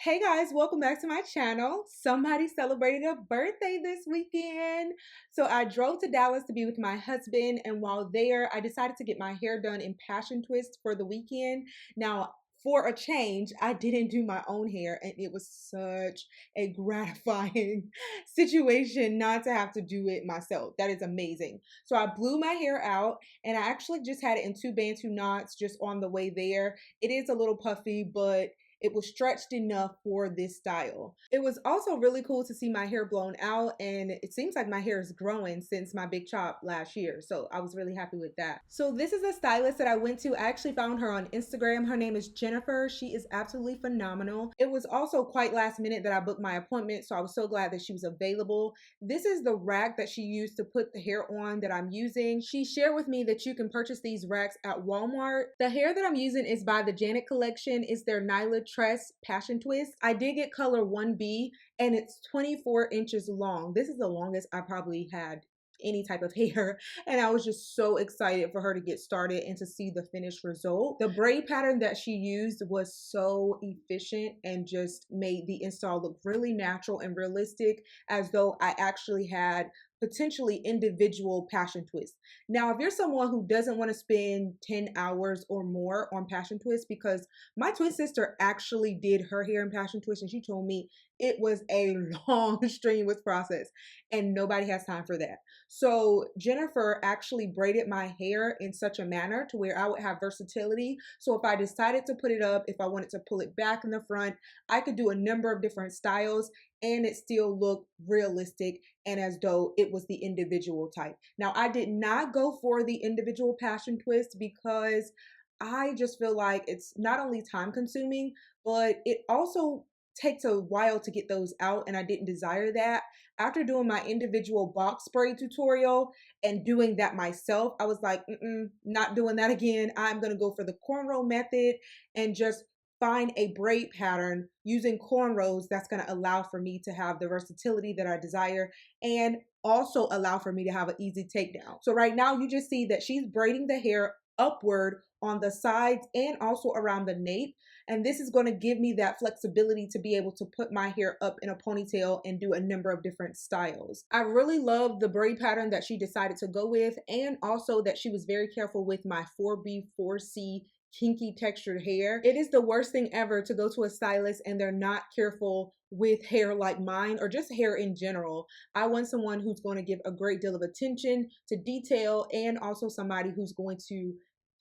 Hey guys, welcome back to my channel. Somebody celebrated a birthday this weekend. So I drove to Dallas to be with my husband, and while there, I decided to get my hair done in passion twist for the weekend. Now, for a change, I didn't do my own hair, and it was such a gratifying situation not to have to do it myself. That is amazing. So I blew my hair out, and I actually just had it in 2 bantu knots just on the way there. It is a little puffy, but it was stretched enough for this style. It was also really cool to see my hair blown out, and it seems like my hair is growing since my big chop last year, so I was really happy with that. So this is a stylist that I went to. I actually found her on Instagram. Her name is Jennifer. She is absolutely phenomenal. It was also quite last minute that I booked my appointment, so I was so glad that she was available. This is the rack that she used to put the hair on that I'm using. She shared with me that you can purchase these racks at Walmart. The hair that I'm using is by the Janet collection. It's their Tress passion twist. I did get color 1B, and it's 24 inches long. This is the longest I probably had any type of hair, and I was just so excited for her to get started and to see the finished result. The braid pattern that she used was so efficient and just made the install look really natural and realistic, as though I actually had potentially individual passion twists. Now, if you're someone who doesn't want to spend 10 hours or more on passion twists, because my twin sister actually did her hair in passion twist, and she told me it was a long, strenuous process, and nobody has time for that. So Jennifer actually braided my hair in such a manner to where I would have versatility. So if I decided to put it up, if I wanted to pull it back in the front, I could do a number of different styles and it still looked realistic and as though it was the individual type. Now, I did not go for the individual passion twist because I just feel like it's not only time consuming, but it also takes a while to get those out, and I didn't desire that. After doing my individual box braid tutorial and doing that myself, I was like, not doing that again. I'm gonna go for the cornrow method and just find a braid pattern using cornrows that's going to allow for me to have the versatility that I desire and also allow for me to have an easy takedown. So right now you just see that she's braiding the hair upward on the sides and also around the nape, and this is going to give me that flexibility to be able to put my hair up in a ponytail and do a number of different styles. I really love the braid pattern that she decided to go with, and also that she was very careful with my 4B 4C kinky textured hair. It is the worst thing ever to go to a stylist and they're not careful with hair like mine, or just hair in general. I want someone who's going to give a great deal of attention to detail, and also somebody who's going to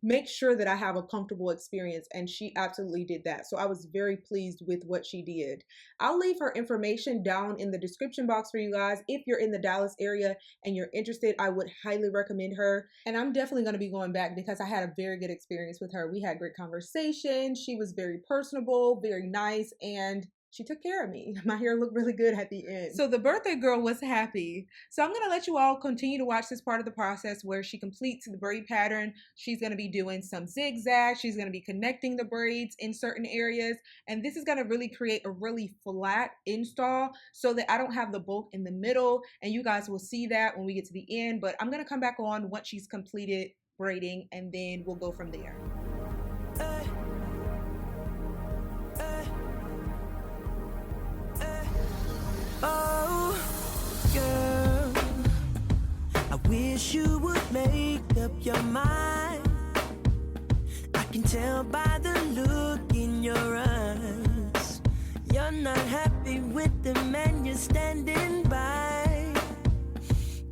make sure that I have a comfortable experience, and she absolutely did that. So I was very pleased with what she did. I'll leave her information down in the description box for you guys. If you're in the Dallas area and you're interested, I would highly recommend her, and I'm definitely going to be going back because I had a very good experience with her. We had great conversation. She was very personable, very nice, and she took care of me. My hair looked really good at the end. So the birthday girl was happy. So I'm going to let you all continue to watch this part of the process where she completes the braid pattern. She's going to be doing some zigzags. She's going to be connecting the braids in certain areas. And this is going to really create a really flat install so that I don't have the bulk in the middle. And you guys will see that when we get to the end. But I'm going to come back on once she's completed braiding, and then we'll go from there. Oh, girl, I wish you would make up your mind. I can tell by the look in your eyes. You're not happy with the man you're standing by.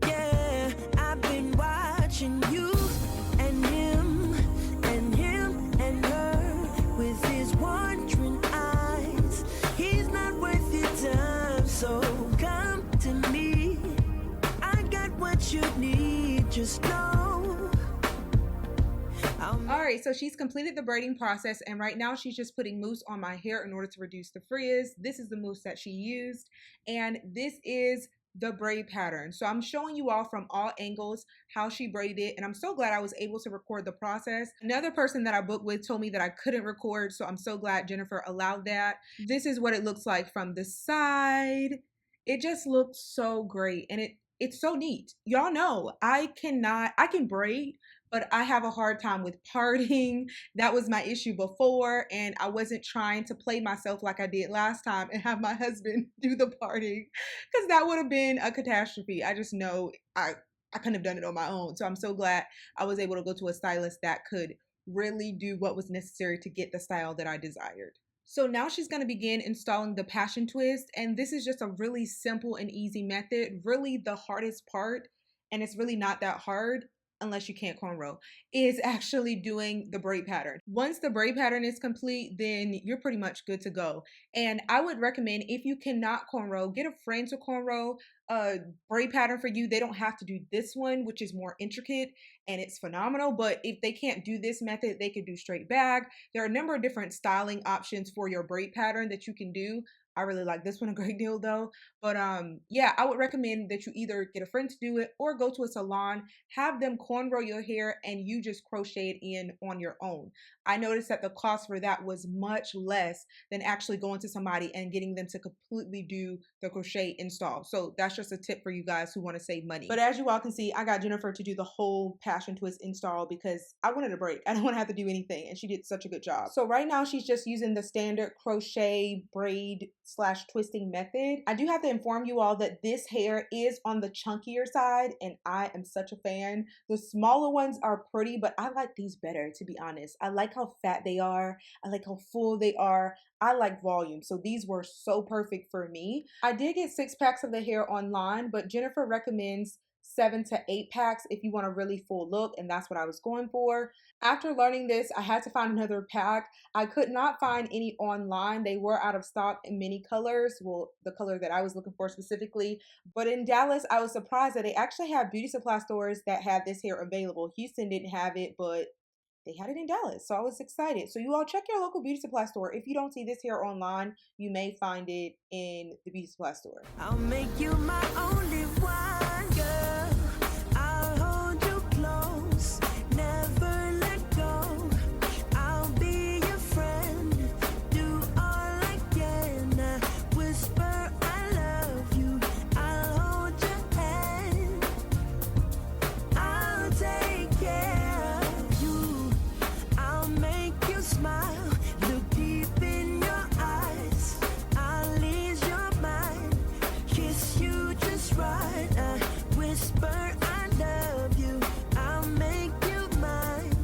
Yeah, I've been watching you and him and him and her with his wandering eyes. He's not worth your time, so come to me. I got what you need, just know. All right, so she's completed the braiding process, and right now she's just putting mousse on my hair in order to reduce the frizz. This is the mousse that she used, and this is the braid pattern. So I'm showing you all from all angles how she braided it, and I'm so glad I was able to record the process. Another person that I booked with told me that I couldn't record, so I'm so glad Jennifer allowed that. This is what it looks like from the side. It just looks so great, and it's so neat. Y'all know I can braid, but I have a hard time with parting. That was my issue before, and I wasn't trying to play myself like I did last time and have my husband do the parting, because that would have been a catastrophe. I just know I couldn't have done it on my own. So I'm so glad I was able to go to a stylist that could really do what was necessary to get the style that I desired. So now she's going to begin installing the passion twist, and this is just a really simple and easy method. Really the hardest part, and it's really not that hard unless you can't cornrow, is actually doing the braid pattern. Once the braid pattern is complete, then you're pretty much good to go. And I would recommend, if you cannot cornrow, get a friend to cornrow a braid pattern for you. They don't have to do this one, which is more intricate and it's phenomenal, but if they can't do this method, they could do straight bag. There are a number of different styling options for your braid pattern that you can do. I really like this one a great deal though. But yeah, I would recommend that you either get a friend to do it or go to a salon, have them cornrow your hair, and you just crochet it in on your own. I noticed that the cost for that was much less than actually going to somebody and getting them to completely do the crochet install. So that's just a tip for you guys who want to save money. But as you all can see, I got Jennifer to do the whole passion twist install because I wanted a break. I don't want to have to do anything, and she did such a good job. So right now she's just using the standard crochet braid slash twisting method. I do have to inform you all that this hair is on the chunkier side, and I am such a fan. The smaller ones are pretty, but I like these better, to be honest. I like how fat they are. I like how full they are. I like volume, so these were so perfect for me. I did get 6 packs of the hair online, but Jennifer recommends 7 to 8 packs if you want a really full look, and that's what I was going for. After learning this, I had to find another pack. I could not find any online. They were out of stock in many colors, well, the color that I was looking for specifically. But in Dallas, I was surprised that they actually have beauty supply stores that had this hair available. Houston didn't have it, but they had it in Dallas, so I was excited. So you all check your local beauty supply store. If you don't see this hair online, you may find it in the beauty supply store. I'll make you my only one, girl. I'll hold you close, never let go. I'll be your friend, do all I can. Whisper I love you, I'll hold your hand. I'll take care of you, I'll make you smile. Look deep in your eyes, I'll ease your mind. Kiss you just right. Whisper I love you, I'll make you mine.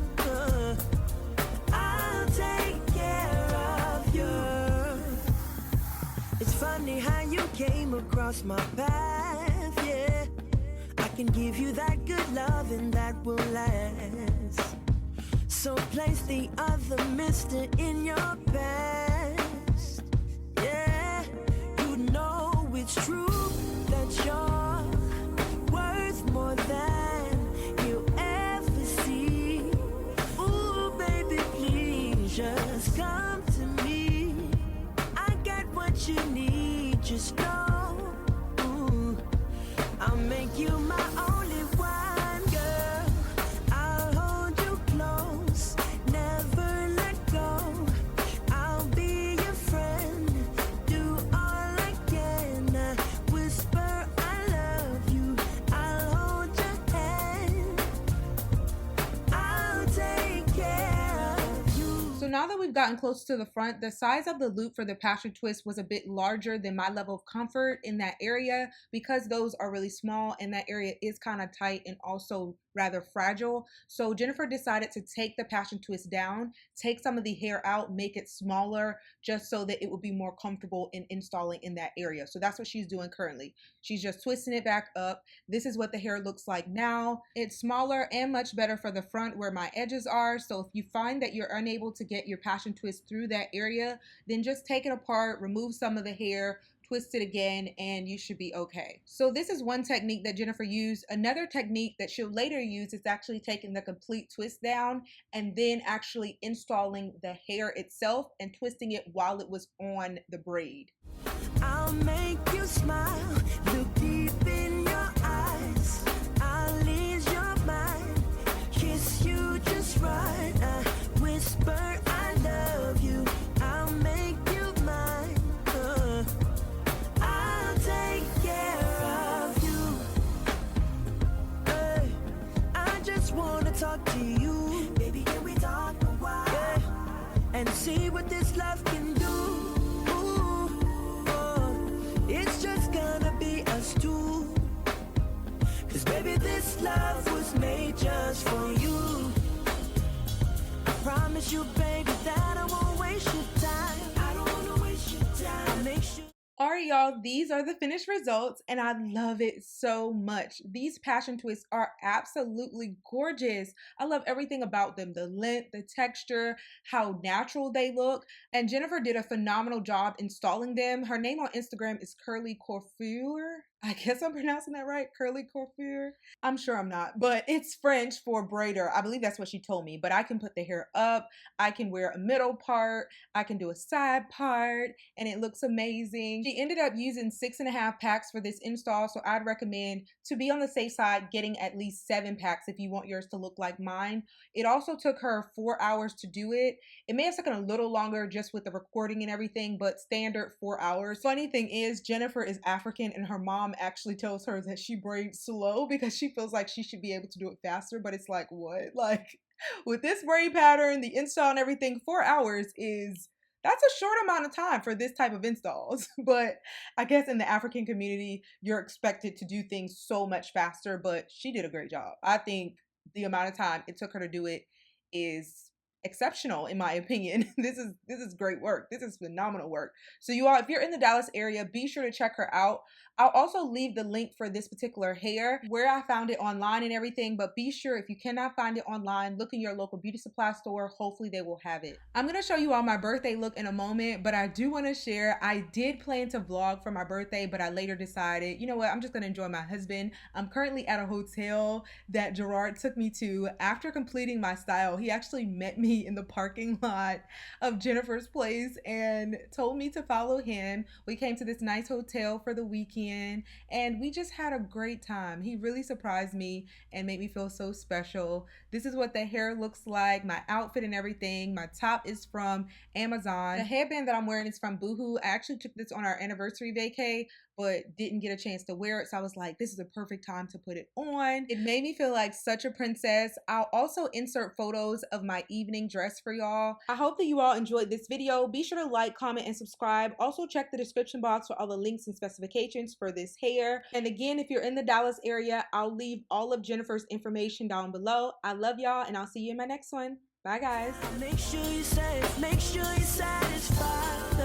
I'll take care of you. It's funny how you came across my path, yeah. I can give you that good love and that will last. So place the other mister in your past. Yeah, you know it's true that you're worth more than you ever see. Ooh, baby, please just come to me. I got what you need, just know. Ooh, I'll make you my only one, girl. I'll hold you close, never let go. I'll be your friend, do all I can. Whisper I love you, I'll hold your hand. I'll take care of you. So now that we've gotten close to the front, the size of the loop for the passion twist was a bit larger than my level of comfort in that area, because those are really small and that area is kind of tight and also rather fragile. So Jennifer decided to take the passion twist down, take some of the hair out, make it smaller, just so that it would be more comfortable in installing in that area. So that's what she's doing currently. She's just twisting it back up. This is what the hair looks like now. It's smaller and much better for the front where my edges are. So if you find that you're unable to get your passion twist through that area, then just take it apart, remove some of the hair, twist it again, and you should be okay. So this is one technique that Jennifer used. Another technique that she'll later use is actually taking the complete twist down and then actually installing the hair itself and twisting it while it was on the braid. I'll make you smile, look deep in your eyes, I'll ease your mind, kiss you just right. Whisper I love you, I'll make you mine. I'll take care of you. I just wanna talk to love can do. It's just gonna be us two. 'Cause baby, this love was made just for you. I promise you, baby, that I won't waste your time. I don't wanna waste your time. I'll make sure. All right, y'all, these are the finished results and I love it so much. These passion twists are absolutely gorgeous. I love everything about them, the length, the texture, how natural they look. And Jennifer did a phenomenal job installing them. Her name on Instagram is Curly Coiffure. I guess I'm pronouncing that right, Curly Coiffure. I'm sure I'm not, but it's French for braider. I believe that's what she told me, but I can put the hair up. I can wear a middle part. I can do a side part and it looks amazing. She ended up using 6.5 packs for this install, so I'd recommend, to be on the safe side, getting at least 7 packs if you want yours to look like mine. It also took her 4 hours to do it. It may have taken a little longer just with the recording and everything, but standard 4 hours. Funny thing is, Jennifer is African and her mom actually tells her that she braids slow because she feels like she should be able to do it faster, but it's like, what? Like, with this braid pattern, the install and everything, 4 hours that's a short amount of time for this type of installs. But I guess in the African community, you're expected to do things so much faster, but she did a great job. I think the amount of time it took her to do it is exceptional in my opinion. This is great work. This is phenomenal work. So you all, if you're in the Dallas area, be sure to check her out. I'll also leave the link for this particular hair, where I found it online and everything, but be sure if you cannot find it online, look in your local beauty supply store. Hopefully they will have it. I'm gonna show you all my birthday look in a moment, but I do wanna share, I did plan to vlog for my birthday, but I later decided, you know what, I'm just gonna enjoy my husband. I'm currently at a hotel that Gerard took me to after completing my style. He actually met me in the parking lot of Jennifer's place and told me to follow him. We came to this nice hotel for the weekend and we just had a great time. He really surprised me and made me feel so special. This is what the hair looks like, my outfit and everything. My top is from Amazon. The headband that I'm wearing is from Boohoo. I actually took this on our anniversary vacay, but didn't get a chance to wear it. So I was like, this is a perfect time to put it on. It made me feel like such a princess. I'll also insert photos of my evening dress for y'all. I hope that you all enjoyed this video. Be sure to like, comment, and subscribe. Also check the description box for all the links and specifications for this hair. And again, if you're in the Dallas area, I'll leave all of Jennifer's information down below. I love y'all and I'll see you in my next one. Bye guys. Make sure you're satisfied.